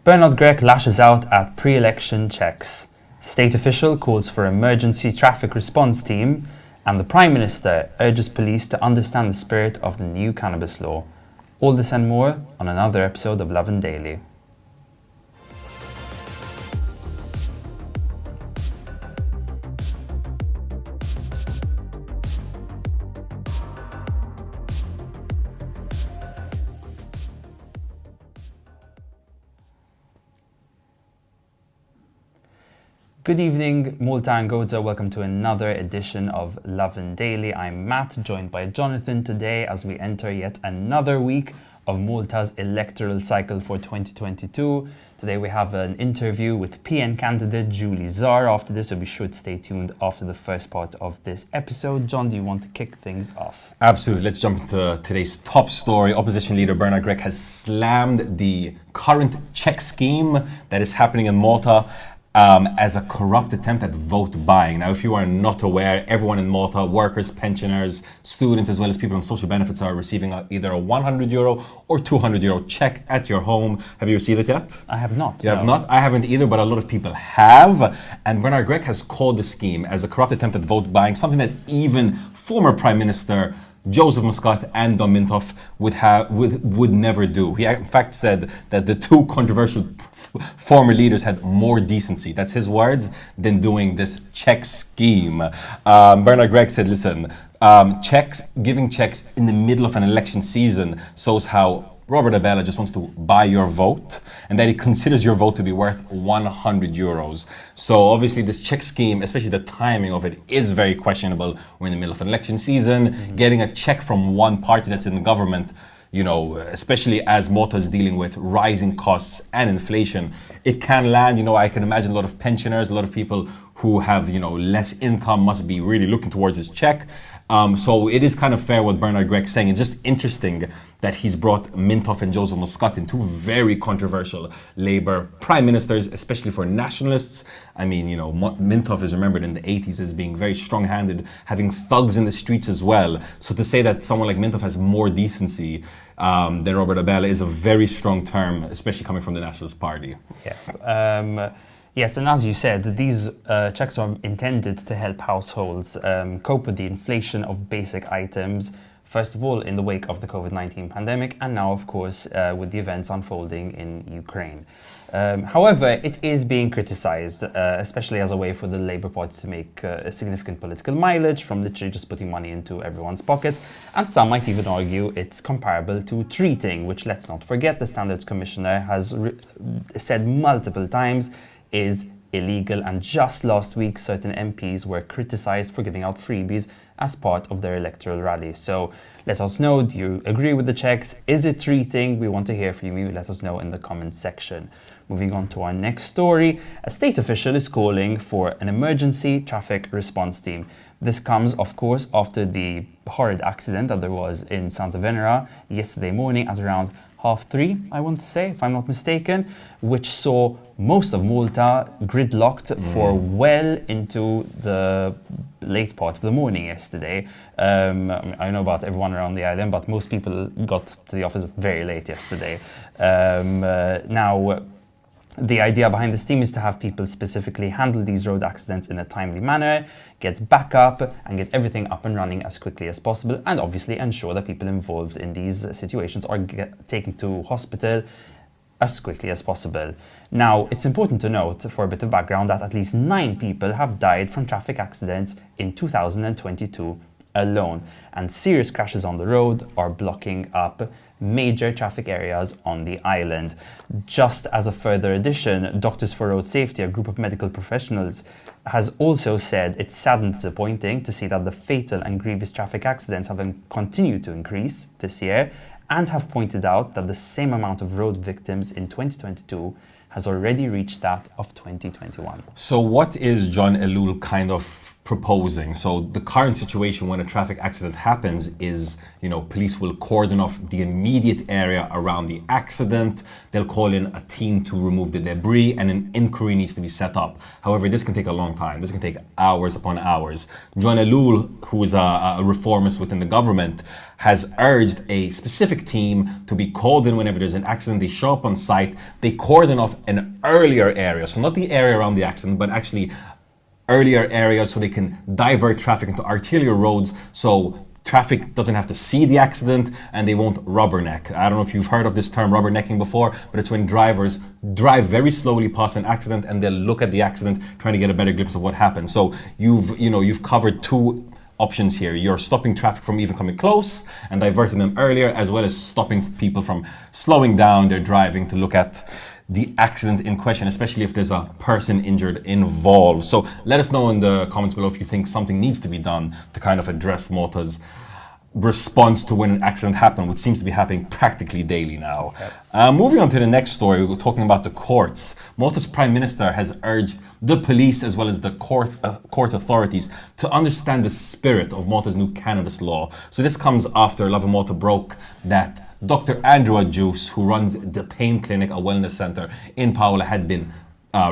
Bernard GRECH lashes out at pre-election checks. State official calls for emergency traffic response team, and the Prime Minister urges police to understand the spirit of the new cannabis law. All this and more on another episode of Lovin Daily. Good evening, Malta and Gozo. Welcome to another edition of Lovin Daily. I'm Matt, joined by Johnathan today as we enter yet another week of Malta's electoral cycle for 2022. Today we have an interview with PN Candidate Julie Zahra after this, so be sure to stay tuned after the first part of this episode. John, do you want to kick things off? Absolutely. Let's jump into today's top story. Opposition leader Bernard GRECH has slammed the current check scheme that is happening in Malta as a corrupt attempt at vote buying. Now, if you are not aware, everyone in Malta, workers, pensioners, students, as well as people on social benefits are receiving either a €100 or €200 check at your home. Have you received it yet? I have not. You have not? I haven't either, but a lot of people have. And Bernard GRECH has called the scheme as a corrupt attempt at vote buying, something that even former Prime Minister Joseph Muscat and Dom Mintoff would never do. He in fact said that the two controversial former leaders had more decency, that's his words, than doing this check scheme. Bernard GRECH said, listen, giving checks in the middle of an election season shows how Robert Abela just wants to buy your vote, and that he considers your vote to be worth €100. So obviously this check scheme, especially the timing of it, is very questionable. We're in the middle of an election season. Getting a check from one party that's in the government, you know, especially as Malta is dealing with rising costs and inflation, it can land, you know, I can imagine a lot of pensioners, a lot of people who have, you know, less income must be really looking towards this check. So it is kind of fair what Bernard GRECH is saying. It's just interesting that he's brought Mintoff and Joseph Muscat in, two very controversial Labour prime ministers, especially for nationalists. I mean, you know, Mintoff is remembered in the 80s as being very strong-handed, having thugs in the streets as well. So to say that someone like Mintoff has more decency than Robert Abela is a very strong term, especially coming from the Nationalist Party. Yeah. Yes, and as you said, these checks are intended to help households cope with the inflation of basic items, first of all in the wake of the COVID-19 pandemic, and now, of course, with the events unfolding in Ukraine. However, it is being criticised, especially as a way for the Labour Party to make a significant political mileage from literally just putting money into everyone's pockets. And some might even argue it's comparable to treating, which, let's not forget, the Standards Commissioner has said multiple times is illegal, and just last week certain MPs were criticised for giving out freebies as part of their electoral rally. So let us know, do you agree with the checks? Is it treating? We want to hear from you. Let us know in the comments section. Moving on to our next story, a state official is calling for an emergency traffic response team. This comes, of course, after the horrid accident that there was in Santa Venera yesterday morning at around 3:30, I want to say, if I'm not mistaken, which saw most of Malta gridlocked for well into the late part of the morning yesterday. I don't know about everyone around the island, but most people got to the office very late yesterday. Now, the idea behind this team is to have people specifically handle these road accidents in a timely manner, get back up and get everything up and running as quickly as possible, and obviously ensure that people involved in these situations are taken to hospital as quickly as possible. Now, it's important to note, for a bit of background, that at least 9 people have died from traffic accidents in 2022 alone, and serious crashes on the road are blocking up major traffic areas on the island. Just as a further addition, Doctors for Road Safety, a group of medical professionals, has also said it's sad and disappointing to see that the fatal and grievous traffic accidents have continued to increase this year, and have pointed out that the same amount of road victims in 2022 has already reached that of 2021. So what is John Elul kind of proposing? So the current situation when a traffic accident happens is, you know, police will cordon off the immediate area around the accident. They'll call in a team to remove the debris, and an inquiry needs to be set up. However, this can take a long time. This can take hours upon hours. John Elul, who is a reformist within the government, has urged a specific team to be called in whenever there's an accident. They show up on site, they cordon off an earlier area, so not the area around the accident, but actually earlier areas, so they can divert traffic into arterial roads, so traffic doesn't have to see the accident and they won't rubberneck. I don't know if you've heard of this term rubbernecking before, but it's when drivers drive very slowly past an accident and they'll look at the accident trying to get a better glimpse of what happened. So you've covered two options here. You're stopping traffic from even coming close and diverting them earlier, as well as stopping people from slowing down their driving to look at the accident in question, especially if there's a person injured involved. So let us know in the comments below if you think something needs to be done to kind of address Malta's response to when an accident happened, which seems to be happening practically daily now. Moving on to the next story, we're talking about the courts. Malta's Prime Minister has urged the police as well as the court authorities to understand the spirit of Malta's new cannabis law. So this comes after Lovin Malta broke that Dr. Andrew Adjus, who runs the Pain Clinic, a wellness center in Paola, had been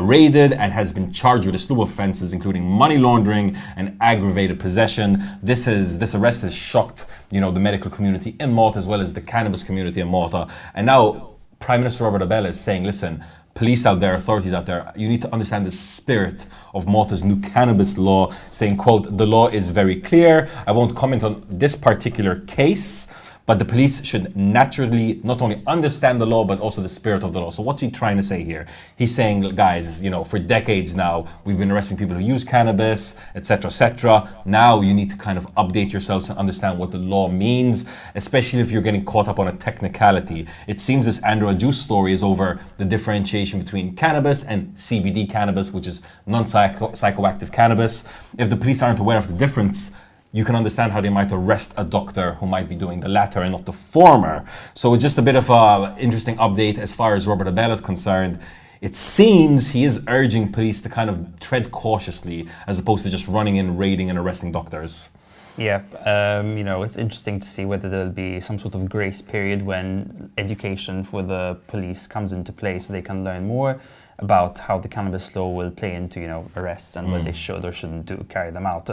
raided and has been charged with a slew of offences, including money laundering and aggravated possession. This arrest has shocked, the medical community in Malta as well as the cannabis community in Malta. And now Prime Minister Robert Abela is saying, listen, police out there, authorities out there, you need to understand the spirit of Malta's new cannabis law, saying, quote, the law is very clear. I won't comment on this particular case, but the police should naturally not only understand the law, but also the spirit of the law. So what's he trying to say here? He's saying, guys, for decades now, we've been arresting people who use cannabis, etc., etc. Now you need to kind of update yourselves and understand what the law means, especially if you're getting caught up on a technicality. It seems this Andrew Adjus story is over the differentiation between cannabis and CBD cannabis, which is non-psychoactive cannabis. If the police aren't aware of the difference, you can understand how they might arrest a doctor who might be doing the latter and not the former. So it's just a bit of an interesting update as far as Robert Abela is concerned. It seems he is urging police to kind of tread cautiously as opposed to just running in, raiding and arresting doctors. Yeah, it's interesting to see whether there'll be some sort of grace period when education for the police comes into play so they can learn more about how the cannabis law will play into, arrests and what they should or shouldn't carry them out.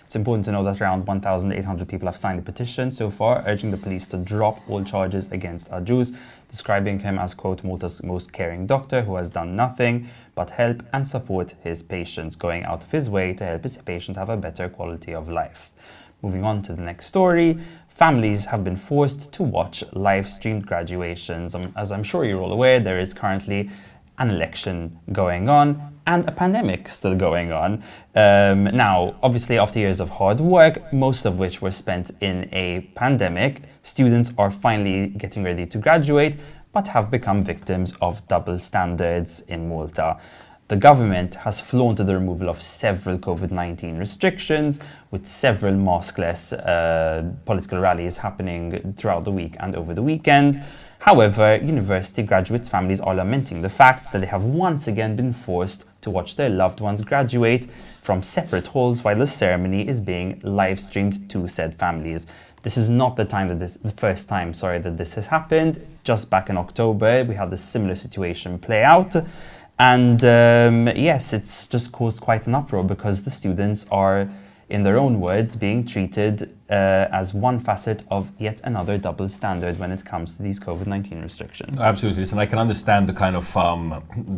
It's important to know that around 1,800 people have signed a petition so far, urging the police to drop all charges against Adjus, describing him as, quote, Malta's most caring doctor who has done nothing but help and support his patients, going out of his way to help his patients have a better quality of life. Moving on to the next story. Families have been forced to watch live-streamed graduations. As I'm sure you're all aware, there is currently an election going on and a pandemic still going on. Now, obviously, after years of hard work, most of which were spent in a pandemic, students are finally getting ready to graduate, but have become victims of double standards in Malta. The government has flaunted the removal of several COVID-19 restrictions, with several maskless political rallies happening throughout the week and over the weekend. However, university graduates' families are lamenting the fact that they have once again been forced to watch their loved ones graduate from separate halls while the ceremony is being live-streamed to said families. This is not the first time that this has happened. Just back in October, we had a similar situation play out. And yes, it's just caused quite an uproar because the students are, in their own words, being treated as one facet of yet another double standard when it comes to these COVID-19 restrictions. Absolutely. And I can understand the kind of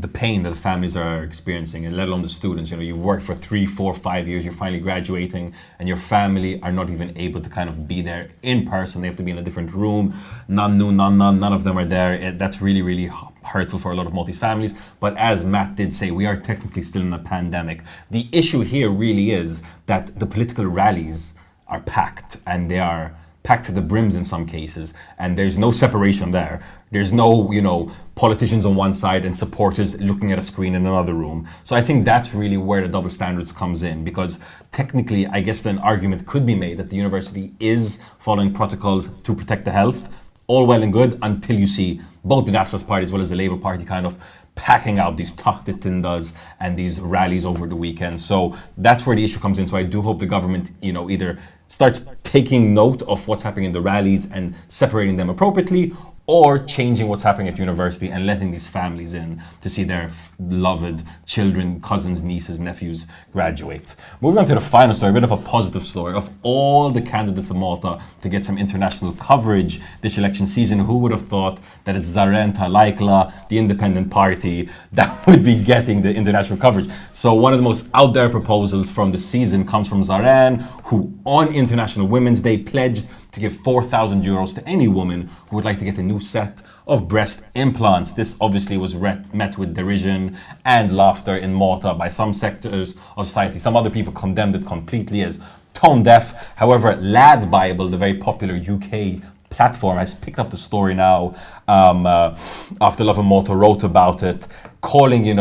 the pain that the families are experiencing, and let alone the students. You've worked for 3, 4, 5 years, you're finally graduating, and your family are not even able to kind of be there in person. They have to be in a different room. None of them are there. That's really, really hurtful for a lot of Maltese families. But as Matt did say, we are technically still in a pandemic. The issue here really is that the political rallies are packed, and they are packed to the brims in some cases, and there's no separation there. There's no, politicians on one side and supporters looking at a screen in another room. So I think that's really where the double standards comes in, because technically, I guess an argument could be made that the university is following protocols to protect the health, all well and good, until you see both the Nationalist Party as well as the Labour Party kind of packing out these Tahti Tindas and these rallies over the weekend. So that's where the issue comes in. So I do hope the government, either starts taking note of what's happening in the rallies and separating them appropriately, or changing what's happening at university and letting these families in to see their beloved children, cousins, nieces, nephews graduate. Moving on to the final story, a bit of a positive story. Of all the candidates of Malta to get some international coverage this election season, who would have thought that it's Zahra Laikla, the independent party, that would be getting the international coverage? So one of the most out there proposals from the season comes from Zahra, who on International Women's Day pledged to give €4,000 to any woman who would like to get a new set of breast implants. This obviously was met with derision and laughter in Malta by some sectors of society. Some other people condemned it completely as tone deaf. However, Lad Bible, the very popular UK platform, has picked up the story now after Lovin Malta wrote about it, calling it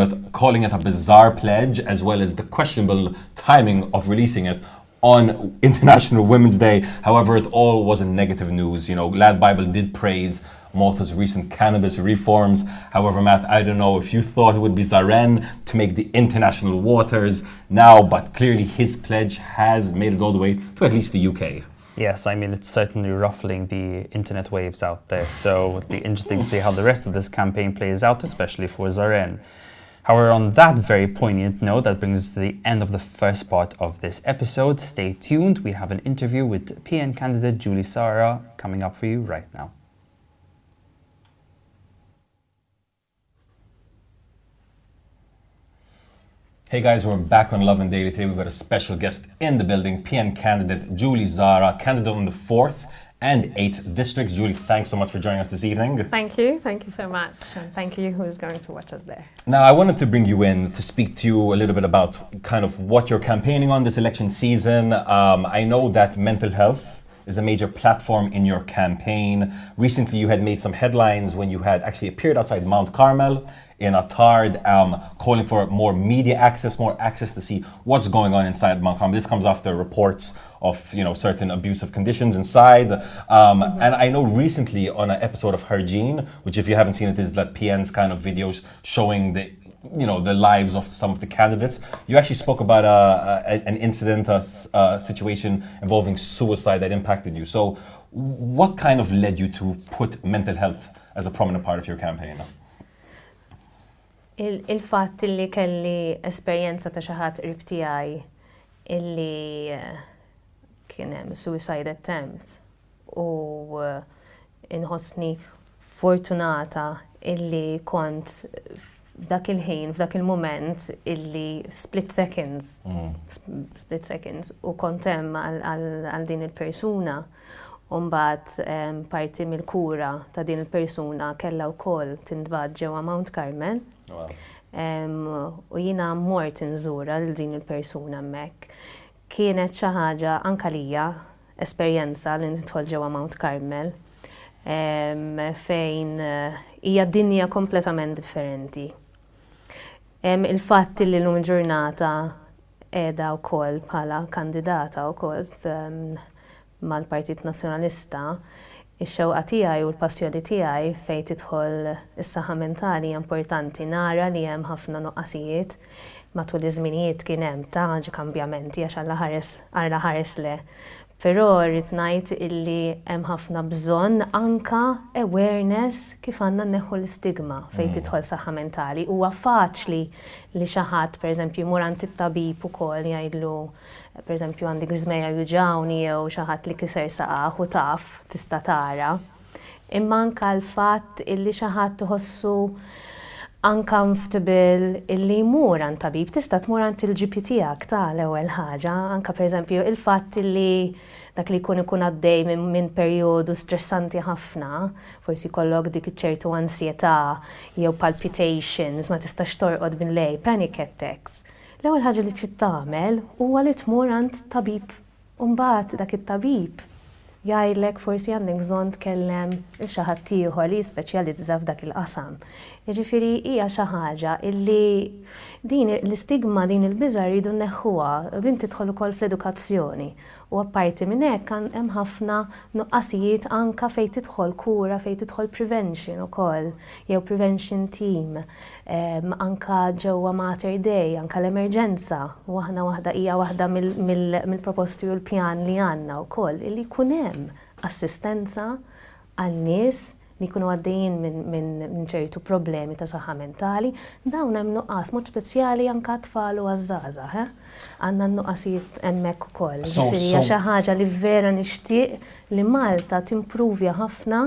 a bizarre pledge, as well as the questionable timing of releasing it on International Women's Day. However, it all wasn't negative news. Lad Bible did praise Malta's recent cannabis reforms. However, Matt, I don't know if you thought it would be Zahra to make the international waters now, but clearly his pledge has made it all the way to at least the UK. Yes, I mean, it's certainly ruffling the internet waves out there. So it'll be interesting to see how the rest of this campaign plays out, especially for Zahra. However, on that very poignant note, that brings us to the end of the first part of this episode. Stay tuned. We have an interview with PN Candidate Julie Zahra coming up for you right now. Hey guys, we're back on Lovin Daily. Today we've got a special guest in the building, PN Candidate Julie Zahra, candidate on the 4th and 8th districts. Julie, thanks so much for joining us this evening. Thank you so much, and thank you who's going to watch us there. Now, I wanted to bring you in to speak to you a little bit about kind of what you're campaigning on this election season. I know that mental health is a major platform in your campaign. Recently, you had made some headlines when you had actually appeared outside Mount Carmel in Attard, calling for more media access, more access to see what's going on inside Mount Carmel. This comes after reports of certain abusive conditions inside. And I know recently on an episode of Hergene, which if you haven't seen it is that PN's kind of videos showing the lives of some of the candidates. You actually spoke about an incident, a situation involving suicide that impacted you. So what kind of led you to put mental health as a prominent part of your campaign? Il-fatt li kelli esperjenza ta' xi ħadd qrib tiegħi illi kien hemm suicide attempt u inħossni fortunata illi kont f'dak il-ħin, f'dak il-moment illi split seconds u kont hemm għal din il-persuna. Mbagħad parti mill-kura ta' din il-persuna kellha wkoll tintbagħat ġewwa Mount Carmel. U jiena mort inżura lil din il-persuna hemmhekk. Kienet xi ħaġa anke lija esperjenza li nidħol ġewwa Mount Carmel fejn hija dinja kompletament differenti. Il-fatt li llum il-ġurnata qiegħda wkoll bħala kandidata wkoll mal-Partit Nazzjonalista, ix-xewqa tiegħi u l-passjoni tiegħi fejn tidħol is-saħħa mentali importanti. Nara li hemm ħafna nuqqasijiet matul iż-żminijiet kien hemm ta' kambjamenti għax Alla ħares le. Però rrid ngħid illi hemm ħafna bżonn anke awareness kif għandna nneħħu l-istigma fejn tidħol saħħa mentali. Huwa faċli li xi ħadd pereżempju jmur għand it-tabib ukoll jgħidlu pereżempju għandi griżmejja juġawni jew xi ħadd li kiser saqaħ u taf tista' tara. Imma anke l-fatt illi xi ħadd iħossu uncomfortable illi jmur għand tabib, tista' tmur għand il-GP tiegħek l-ewwel ħaġa, anke pereżempju il-fatt illi dak li jkun għaddej minn perjodu stressanti ħafna, forsi jkollok dik ċertu ansjetà jew palpitations, ma tistax torqod bil-lej, panic attacks. L-ewwel ħaġa li trid tagħmel huwa li tmur għand tabib. U mbagħad dak it-tabib jgħidlek forsi għandek bżonn tkellem xi ħadd ieħor li jispeċjalizza f'dak il-qasam. Jiġifieri hija xi ħaġa illi din l-istigma din il-biża' rridu nneħħuha u din tidħol ukoll fl-edukazzjoni. U apparti minn hekk hemm ħafna nuqqasijiet anke fejn tidħol kura, fejn tidħol prevention ukoll, jew prevention team, anke ġewwa Mater Day, anke l-emerġenza. Waħda hija waħda mill-proposti u l-pjan li għandna wkoll illi jkun hemm assistenza għal nies li jkunu għaddejjin minn ċertu problemi ta' saħħa mentali, dawn hemm nuqqas mod speċjali anke tfal u għażażagħ, għandna nuqqasijiet hemmhekk ukoll. Ġifieri hija xi ħaġa li vera nixtieq li Malta timpruvja ħafna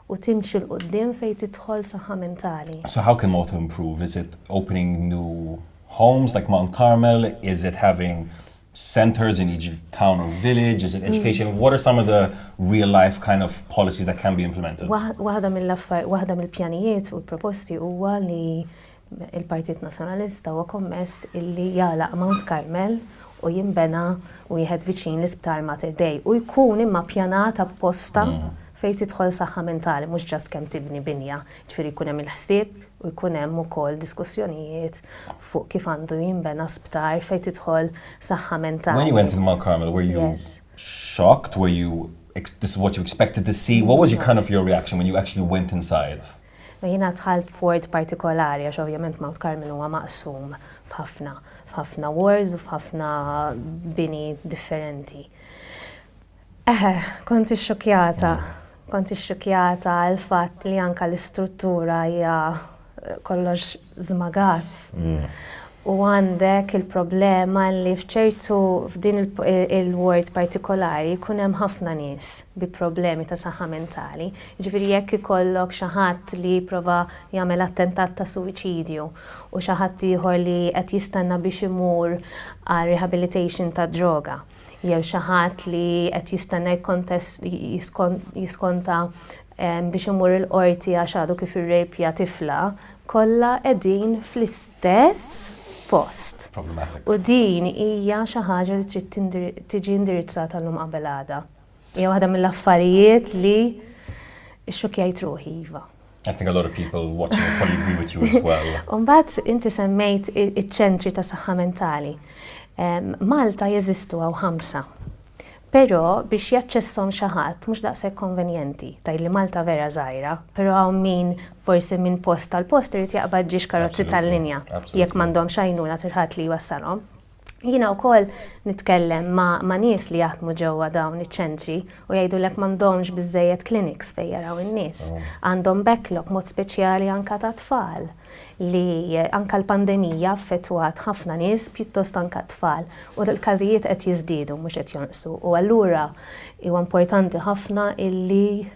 u timxi l-qoddim fejn tidħol saħħa mentali. So how can Malta improve? Is it opening new homes like Mount Carmel? Is it having centers in each town or village? Is it education? What are some of the real life kind of policies that can be implemented? Waħda mill-pjanijiet u l-proposti huwa li il-Partit Nazzjonalista huwa kommess illi jagħlaq Mount Carmel u jinbena u jieħed viċin l-Isptar Mater Dei u jkun imma pjanata apposta fejn tidħol saħħa mentali, mhux ġast kemm tibni binja. Ġifieri jkun hemm il-ħsieb u jkun hemm ukoll diskussjonijiet fuq kif għandu jinbena sptar fejn tidħol saħħa mentali. When you went to Mount Carmel, were you shocked? Were you this is what you expected to see? What was your reaction when you actually went inside? Jiena dħalt fort partikolari għax ovvjament Mount Carmel huwa maqsum f'ħafna wards u f'ħafna bini differenti. Konti xokjata għal-fatt li anka l-istruttura hija kollox żmagat. U għandek il-problema li f'ċertu f'din il-ward partikolari jkun hemm ħafna nies bi problemi ta' saħħa mentali. Jiġifieri jekk ikollok xi ħadd li jipprova jagħmel attentat ta' suwiċidju u xi ħadd ieħor li qed jistenna biex imur għal rehabilitation ta' droga. Jew xi ħadd li qed jistenna jiskonta biex imur il-qorti għax għadu kif irrejpja tifla, kollha qegħdin fl-istess post. U din hija xi ħaġa li trid tiġi indirizzata llum qabel għada. Hija waħda mill-affarijiet li xxokkjajt ruħi iva. I think a lot of people watching will probably agree with you as well. Mbagħad inti semmejt iċ-ċentri ta' saħħa mentali. Malta jeżistu għaw 5, pero biex jaċċessom xi ħadd mhux daqshekk konvenjenti. Tajli Malta vera żgħira, però hawn min forsi minn post tal-post irid jaqbad ġiex karozzi tal-linja jekk m'għandhomx għajnuna tirħat li jwassalhom. Jiena wkoll nitkellem ma' nies li jaħdmu ġewwa dawn iċ-ċentri u jgħidulek m'għandhomx biżżejjed clinics fejn jaraw in-nies. Għandhom backlog mod speċjali anke ta' tfal li anke l-pandemija affettwat ħafna nies pjuttost anke tfal u l-każijiet qed jiżdiedu mhux qed jonqsu. U allura huwa importanti ħafna illi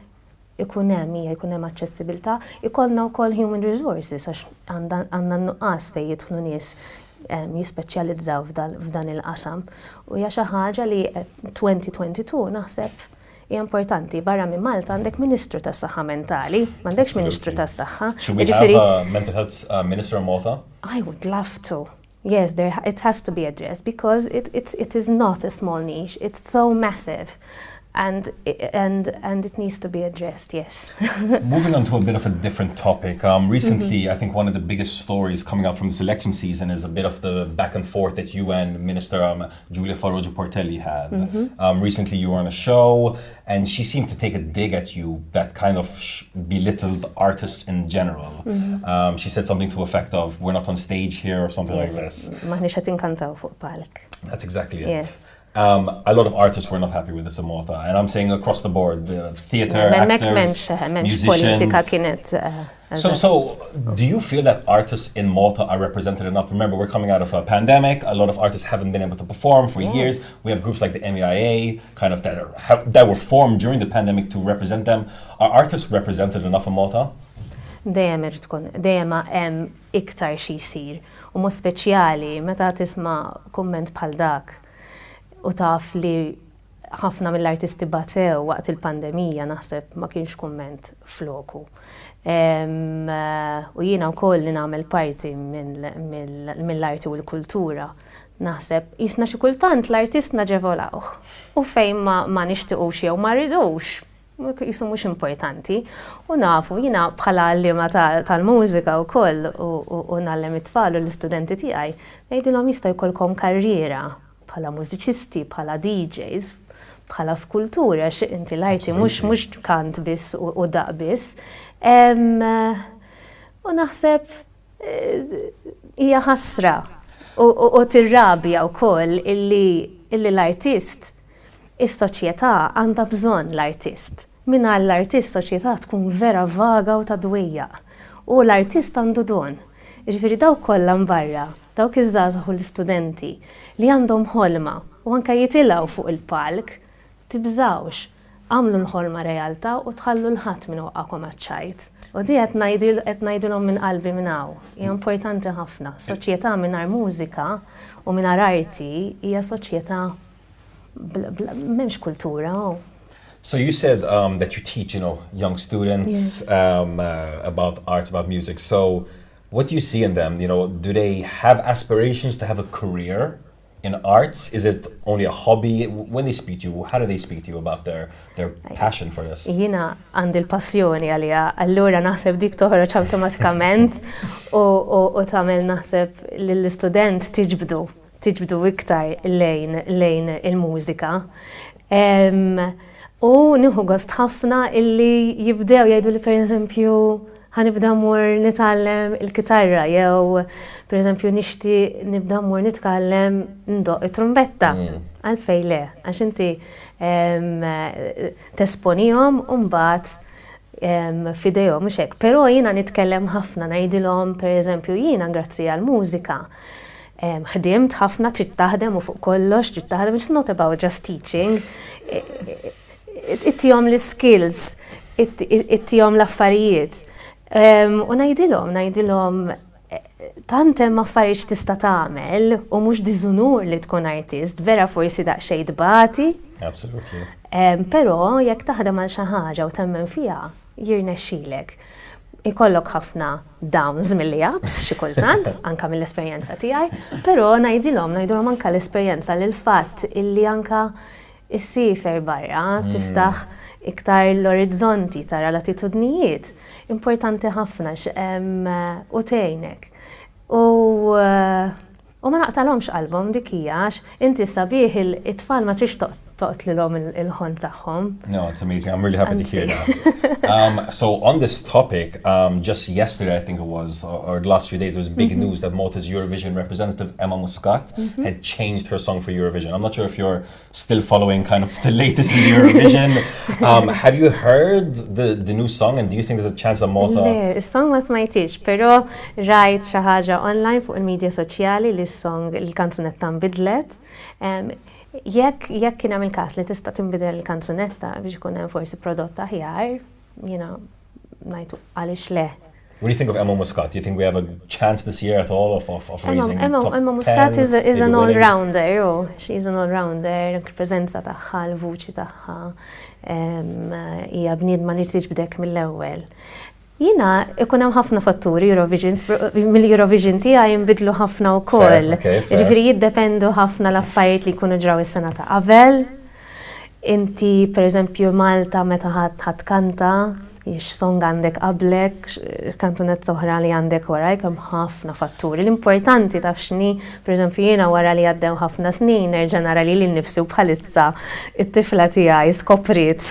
ikun hemm aċċessibilità, ikollna wkoll human resources għax għandna nuqqas fejn jidħlu nies jispeċjalizzaw f'dan il-qasam. U hija xi ħaġa li 2022 naħseb hija importanti. Barra minn Malta għandek Ministru tas-Saħħa Mentali, m'għandekx Ministru tas-Saħħa. Should we have a mental health minister in Malta? I would love to. Yes, it has to be addressed because it is not a small niche. It's so massive. And it needs to be addressed, yes. Moving on to a bit of a different topic. Recently, I think one of the biggest stories coming out from this election season is a bit of the back and forth that you and Minister Giulia Portelli had. Recently, you were on a show, and she seemed to take a dig at you that kind of belittled artists in general. She said something to the effect of, we're not on stage here, or something like this. Maħniex qed inkantaw fuq palk. That's exactly it. Yes. A lot of artists were not happy with this in Malta, and I'm saying across the board, theatre, actors, musicians. So, do you feel that artists in Malta are represented enough? Remember, we're coming out of a pandemic. A lot of artists haven't been able to perform for years. We have groups like the MEIA, kind of that were formed during the pandemic to represent them. Are artists represented enough in Malta? Dejjem hemm iktar xi jsir, u mod speċjali meta tisma' kumment bħal dak. U taf li ħafna mill-artisti batew waqt il-pandemija naħseb ma kienx kumment floku. U jiena wkoll li nagħmel parti mill-arti u l-kultura. Naħseb jisna xi kultant l-artist naġevolawh. U fejn ma nixtiequx jew ma rridux. Jisu mhux importanti. U nafu jiena bħala għallima tal-mużika wkoll u nagħlem it-tfal u l-istudenti tiegħi ngħidulhom jista' jkollkom karriera bħala mużiċisti, bħala DJs, bħala skultura, inti l-arti mhux kant biss u daq biss. U naħseb hija ħasra u tirrabja wkoll illi l-artist, is-soċjetà għandha bżonn l-artist. minna l-artist soċjetà tkun vera vaga u ta' dwejja. U l-artist għandu don. Ġifieri dawk kollha mbarra, dawk iż-żgħażagħ u l-istudenti li għandhom ħolma u anke jitilgħu fuq il-palk, tibżawx, għamlu l-ħolma realtà u tħallu l-ħadd minn waqgħakom għaċ-ċajt. U di qed ngħidilhom minn qalbi minn hawn. Hija importanti ħafna. Soċjetà mingħajr mużika u mingħajr arti hija soċjetà m'hemmx kultura. So you said that you teach, young students about arts, about music. So what do you see in them? Do they have aspirations to have a career in arts? Is it only a hobby? When they speak to you, how do they speak to you about their passion for this? Jiena għandi l-passjoni għalija, allura naħseb dik toħroġ awtomatikament u tagħmel naħseb lill-istudent tiġbdu iktar lejn il-mużika. U nieħu gost ħafna illi jibdew jgħidu li pereżempju ħanibda mmur nitgħallem il-kitarra jew pereżempju nixti nibda mmur nitkellem ndoq it-trumbetta. Għalfejn le, għax inti tesponihom u mbagħad f'idejhom mhux hekk. Però jiena nitkellem ħafna ngħidilhom pereżempju jiena grazzi għall-mużika. ħdimt ħafna trid taħdem u fuq kollox trid taħdem, it's not about just teaching. Ittihom l-skills, ittihom l-affarijiet. U ngħidilhom tant hemm affarijiet tista' tagħmel u mhux diżunur li tkun artist, vera forsi daqsxejn tbati. Absolutely. Però jekk taħdem għal xi ħaġa u temmen fiha, jirnexxielek. Ikollok ħafna downs mill-ups xi kultant, anke mill-esperjenza tiegħi, però ngħidilhom anke l-esperjenza li l-fatt illi anke issifer barra tiftaħ iktar l-orizzonti tara l-attitudnijiet importanti ħafna u tgħinek. U ma naqtalhomx qalbhom dik hija għax inti sabiħ it-tfal ma trix toqtlilhom il-ħolm tagħhom. No, it's amazing. I'm really happy to hear that. So on this topic, just yesterday, I think it was, or the last few days, there was big news that Malta's Eurovision representative, Emma Muscat, had changed her song for Eurovision. I'm not sure if you're still following kind of the latest in the Eurovision. Have you heard the new song, and do you think there's a chance that Malta... Le, is-song ma smajtix, però rajt xi ħaġa online fuq il-medja soċjali li s-song il-kanzunetta nbidlet. Jekk kien hemm il-każ li tista' tinbidel il-kanzunetta biex ikun hemm forsi prodott aħjar, ngħidu għaliex le. What do you think of Emma Muscat? Do you think we have a chance this year at all of raising top 10? Emma Muscat is an all-rounder. She's an all-rounder. Il-preżenza tagħha, l-vuċi tagħha hija bniedma li tiġbdek mill-ewwel. Jiena ikun hemm ħafna fatturi mill-Eurovision tiegħi jinbidlu ħafna wkoll. Ġifieri jiddependu ħafna l-affarijiet li jkunu ġraw is-sena ta' qabel. Inti pereżempju Malta meta ħadd kanta, song għandek qablek, kantunetta oħra li għandek warajk, hemm ħafna fatturi. L-importanti taf x'inhi, pereżempju jiena wara li għaddew ħafna snin nerġa' nara li nnifsi bħalissa it-tifla tiegħi skoprit.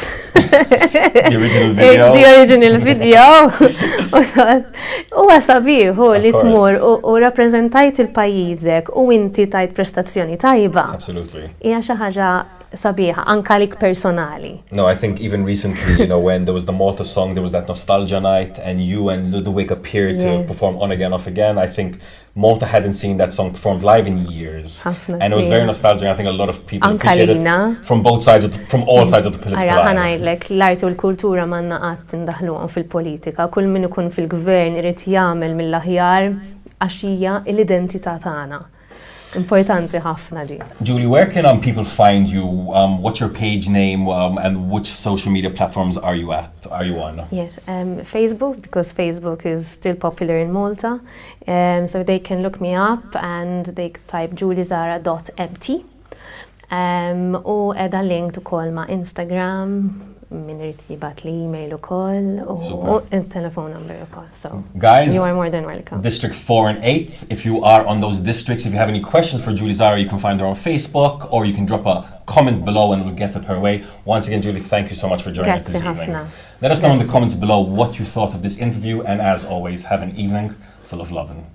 The original video. Huwa sabiħ li tmur u rappreżentajt il-pajjiżek u inti tajt prestazzjoni tajba. Absolutely. Hija xi ħaġa sabiħa, anka lik personali. No, I think even recently, when there was the Malta song, there was that nostalgia night, and you and Ludwig appeared to perform On Again, Off Again. I think Malta hadn't seen that song performed live in years. And it was very nostalgic. I think a lot of people appreciated it from both sides, from all sides of the political aisle. Ħanajdlek, l-art u l-kultura manna qatt indaħluhom fil-politika. Kull min ikun fil-gvern irid jagħmel mill-aħjar għax hija l-identità tagħna. Importanti ħafna di. Julie, where can people find you? What's your page name and which social media platforms are you on? Yes, Facebook, because Facebook is still popular in Malta. So they can look me up and they type juliezahra.mt. U edha link to call ma Instagram, min irid jibat li email ukoll u telephone number ukoll. So guys, you are more than welcome. District 4 and 8, if you are on those districts, if you have any questions for Julie Zahra, you can find her on Facebook or you can drop a comment below and we'll get it her way. Once again, Julie, thank you so much for joining us this evening. Let us know in the comments below what you thought of this interview, and as always, have an evening full of lovin'.